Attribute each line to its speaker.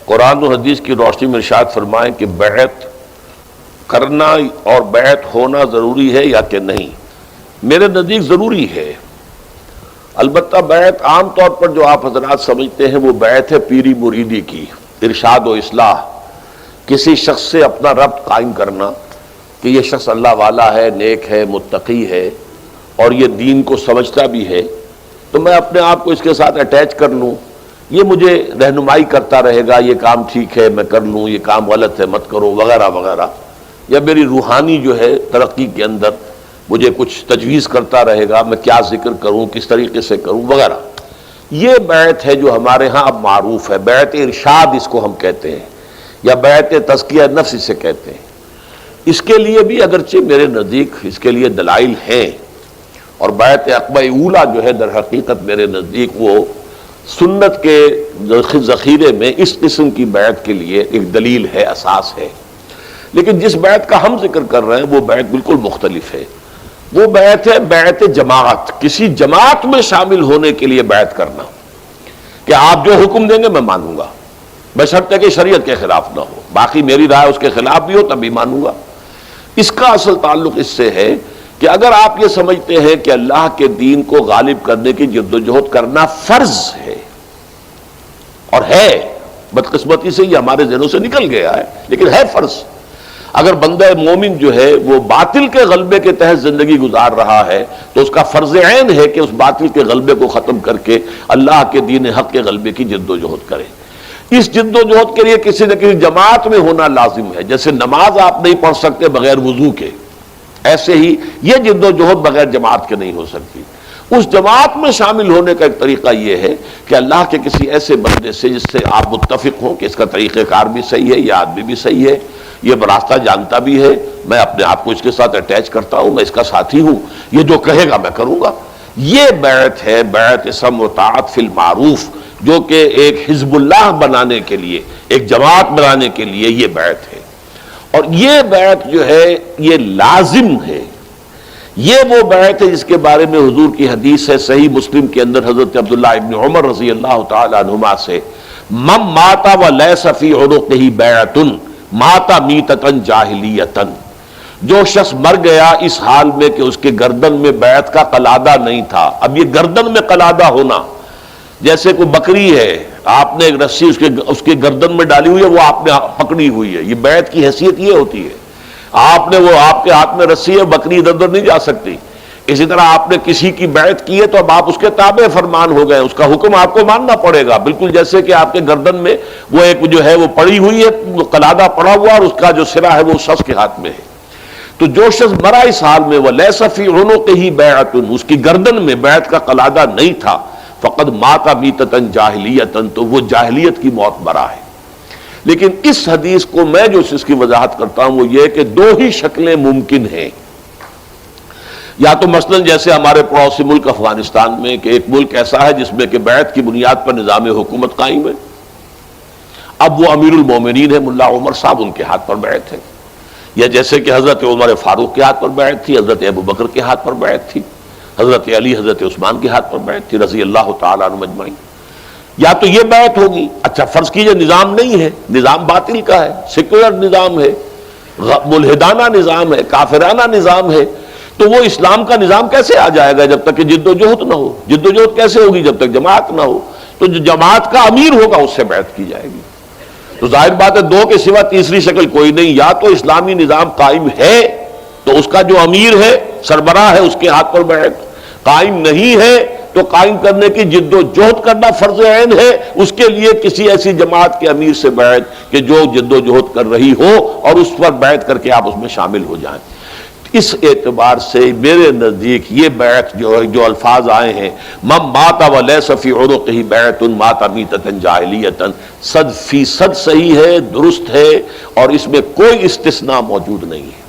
Speaker 1: قرآن و حدیث کی روشنی میں ارشاد فرمائیں کہ بیعت کرنا اور بیعت ہونا ضروری ہے یا کہ نہیں؟ میرے نزدیک ضروری ہے، البتہ بیعت عام طور پر جو آپ حضرات سمجھتے ہیں وہ بیعت ہے پیری مریدی کی، ارشاد و اصلاح، کسی شخص سے اپنا ربط قائم کرنا کہ یہ شخص اللہ والا ہے، نیک ہے، متقی ہے اور یہ دین کو سمجھتا بھی ہے، تو میں اپنے آپ کو اس کے ساتھ اٹیچ کر لوں، یہ مجھے رہنمائی کرتا رہے گا، یہ کام ٹھیک ہے میں کر لوں، یہ کام غلط ہے مت کرو وغیرہ وغیرہ، یا میری روحانی جو ہے ترقی کے اندر مجھے کچھ تجویز کرتا رہے گا، میں کیا ذکر کروں، کس طریقے سے کروں وغیرہ۔ یہ بیعت ہے جو ہمارے ہاں اب معروف ہے، بیعت ارشاد اس کو ہم کہتے ہیں، یا بیعت تزکیہ نفس اسے کہتے ہیں۔ اس کے لیے بھی اگرچہ میرے نزدیک اس کے لیے دلائل ہیں، اور بیعت عقبہ اولیٰ جو ہے در حقیقت میرے نزدیک وہ سنت کے ذخیرے میں اس قسم کی بیعت کے لیے ایک دلیل ہے، اساس ہے۔ لیکن جس بیعت کا ہم ذکر کر رہے ہیں وہ بیعت بالکل مختلف ہے، وہ بیعت ہے بیعت جماعت، کسی جماعت میں شامل ہونے کے لیے بیعت کرنا کہ آپ جو حکم دیں گے میں مانوں گا، بشرطے کہ شریعت کے خلاف نہ ہو، باقی میری رائے اس کے خلاف بھی ہو تب بھی مانوں گا۔ اس کا اصل تعلق اس سے ہے کہ اگر آپ یہ سمجھتے ہیں کہ اللہ کے دین کو غالب کرنے کی جدوجہد کرنا فرض ہے، اور ہے، بدقسمتی سے یہ ہمارے ذہنوں سے نکل گیا ہے لیکن ہے فرض، اگر بندہ مومن جو ہے وہ باطل کے غلبے کے تحت زندگی گزار رہا ہے تو اس کا فرض عین ہے کہ اس باطل کے غلبے کو ختم کر کے اللہ کے دین حق کے غلبے کی جدوجہد کرے۔ اس جدوجہد کے لیے کسی نہ کسی جماعت میں ہونا لازم ہے، جیسے نماز آپ نہیں پڑھ سکتے بغیر وضو کے، ایسے ہی یہ جدوجہد بغیر جماعت کے نہیں ہو سکتی۔ اس جماعت میں شامل ہونے کا ایک طریقہ یہ ہے کہ اللہ کے کسی ایسے بندے سے جس سے آپ متفق ہوں کہ اس کا طریقہ کار بھی صحیح ہے، یہ آدمی بھی صحیح ہے، یہ راستہ جانتا بھی ہے، میں اپنے آپ کو اس کے ساتھ اٹیچ کرتا ہوں، میں اس کا ساتھی ہوں، یہ جو کہے گا میں کروں گا۔ یہ بیعت ہے، بیعت سمع و طاعت فی المعروف، جو کہ ایک حزب اللہ بنانے کے لیے، ایک جماعت بنانے کے لیے یہ بیعت ہے۔ اور یہ بیعت جو ہے یہ لازم ہے، یہ وہ بیعت ہے جس کے بارے میں حضور کی حدیث ہے صحیح مسلم کے اندر حضرت عبداللہ ابن عمر رضی اللہ تعالی عنہما سے، من مات ولیس فی عنقہ بیعۃ مات میتۃ جاہلیۃ، جو شخص مر گیا اس حال میں کہ اس کے گردن میں بیعت کا قلادہ نہیں تھا۔ اب یہ گردن میں قلادہ ہونا، جیسے کوئی بکری ہے، آپ نے ایک رسی اس کے گردن میں ڈالی ہوئی ہے، وہ آپ نے پکڑی ہوئی ہے، یہ بیعت کی حیثیت یہ ہوتی ہے۔ آپ نے وہ آپ کے ہاتھ میں رسی ہے، بکری ادھر ادھر نہیں جا سکتی۔ اسی طرح آپ نے کسی کی بیعت کی ہے تو اب آپ اس کے تابع فرمان ہو گئے، اس کا حکم آپ کو ماننا پڑے گا، بالکل جیسے کہ آپ کے گردن میں وہ ایک جو ہے وہ پڑی ہوئی ہے، قلادہ پڑا ہوا اور اس کا جو سرا ہے وہ شخص کے ہاتھ میں ہے۔ تو جو شخص مرا اس حال میں ولیس فی عنقہ بیعۃ، اس کی گردن میں بیعت کا قلادہ نہیں تھا، فقد مات میتۃ جاہلیۃ، تو وہ جاہلیت کی موت مرا ہے۔ لیکن اس حدیث کو میں جو اس کی وضاحت کرتا ہوں وہ یہ کہ دو ہی شکلیں ممکن ہیں، یا تو مثلا جیسے ہمارے پڑوسی ملک افغانستان میں کہ ایک ملک ایسا ہے جس میں کہ بیعت کی بنیاد پر نظام حکومت قائم ہے، اب وہ امیر المومنین ہے ملا عمر صاحب، ان کے ہاتھ پر بیعت ہے، یا جیسے کہ حضرت عمر فاروق کے ہاتھ پر بیعت تھی، حضرت ابو بکر کے ہاتھ پر بیعت تھی، حضرت علی حضرت عثمان کے ہاتھ پر بیعت تھی رضی اللہ تعالیٰ عنہم اجمعین۔ یا تو یہ بیعت ہوگی، اچھا فرض کیجئے نظام نہیں ہے، نظام باطل کا ہے، سیکولر نظام ہے، ملحدانہ نظام ہے، کافرانہ نظام ہے، تو وہ اسلام کا نظام کیسے آ جائے گا جب تک کہ جدوجہد نہ ہو؟ جدوجہد کیسے ہوگی جب تک جماعت نہ ہو؟ تو جو جماعت کا امیر ہوگا اس سے بیعت کی جائے گی۔ تو ظاہر بات ہے دو کے سوا تیسری شکل کوئی نہیں، یا تو اسلامی نظام قائم ہے تو اس کا جو امیر ہے سربراہ ہے اس کے ہاتھ پر بیعت، قائم نہیں ہے تو قائم کرنے کی جد و جہد کرنا فرض عین ہے، اس کے لیے کسی ایسی جماعت کے امیر سے بیعت کہ جو جد و جہد کر رہی ہو اور اس پر بیعت کر کے آپ اس میں شامل ہو جائیں۔ اس اعتبار سے میرے نزدیک یہ بیعت جو الفاظ آئے ہیں من مات ولیس فی عنقہ بیعۃ مات میتۃ جاہلیۃ، 100% صحیح ہے، درست ہے، اور اس میں کوئی استثناء موجود نہیں ہے۔